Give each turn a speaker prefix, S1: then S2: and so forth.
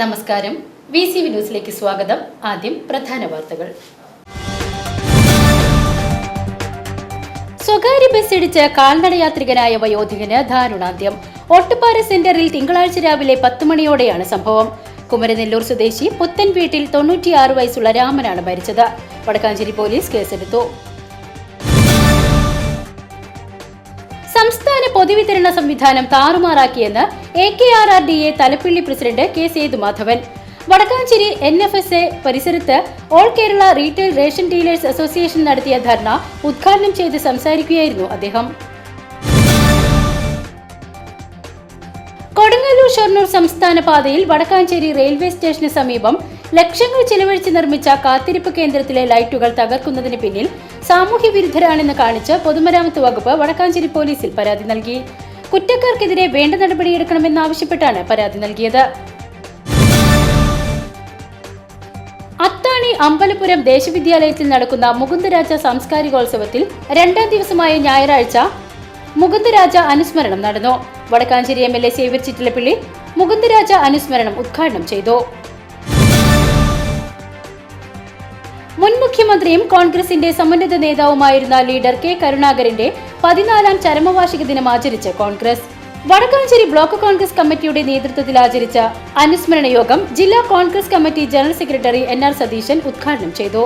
S1: നമസ്കാരം. VCV ന്യൂസിലേക്ക് സ്വാഗതം. ആദ്യം പ്രധാന വാർത്തകൾ. സ്വകാര്യ ബസ് ഇടിച്ച് കാൽനടയാത്രികനായ വയോധികന് ദാരുണാന്ത്യം. ഓട്ടുപാറ സെന്ററിൽ തിങ്കളാഴ്ച രാവിലെ 10 മണിയോടെയാണ് സംഭവം. കുമരനെല്ലൂർ സ്വദേശി പുത്തൻ വീട്ടിൽ 96 വയസ്സുള്ള രാമനാണ് മരിച്ചത്. വടക്കാഞ്ചേരി പോലീസ് കേസെടുത്തു. സംസ്ഥാന പൊതുവിതരണ സംവിധാനം താറുമാറാക്കിയെന്ന് AKRRDA Thalappilly president K. Sethumadhavan. Vadakkanchery NFSA പരിസരത്ത് all Kerala retail ration dealers association നടത്തിയ ധർണ ഉദ്ഘാടനം ചെയ്ത് സംസാരിക്കുകയായിരുന്നു അദ്ദേഹം. കൊടുങ്ങല്ലൂർ ഷൊർണൂർ സംസ്ഥാന പാതയിൽ വടക്കാഞ്ചേരി റെയിൽവേ സ്റ്റേഷന് സമീപം ലക്ഷങ്ങൾ ചെലവഴിച്ച് നിർമ്മിച്ച കാത്തിരിപ്പ് കേന്ദ്രത്തിലെ ലൈറ്റുകൾ തകർക്കുന്നതിന് പിന്നിൽ സാമൂഹ്യ വിരുദ്ധരാണെന്ന് കാണിച്ച് പൊതുമരാമത്ത് വകുപ്പ് വടക്കാഞ്ചേരി പോലീസിൽ പരാതി നൽകി. കുറ്റക്കാർക്കെതിരെ വേണ്ട നടപടിയെടുക്കണമെന്നാവശ്യപ്പെട്ടാണ് പരാതി നൽകിയത്. അത്താണി അമ്പലപുരം ദേശവിദ്യാലയത്തിൽ നടക്കുന്ന മുകുന്ദരാജ സാംസ്കാരികോത്സവത്തിൽ 2ാം ദിവസമായ ഞായറാഴ്ച മുകുന്ദരാജ അനുസ്മരണം നടന്നു. വടക്കാഞ്ചേരി MLA സേവ്യർ ചിറ്റിലപ്പിള്ളി മുകുന്ദരാജ അനുസ്മരണം ഉദ്ഘാടനം ചെയ്തു. മുൻ മുഖ്യമന്ത്രിയും കോൺഗ്രസിന്റെ സമുന്നത നേതാവുമായിരുന്ന ലീഡർ K. കരുണാകരന്റെ 14ാം ചരമവാർഷിക ദിനം ആചരിച്ച് കോൺഗ്രസ്. വടക്കാഞ്ചേരി ബ്ലോക്ക് കോൺഗ്രസ് കമ്മിറ്റിയുടെ നേതൃത്വത്തിൽ ആചരിച്ച അനുസ്മരണ യോഗം ജില്ലാ Congress committee general secretary NR Satheesan ഉദ്ഘാടനം ചെയ്തു.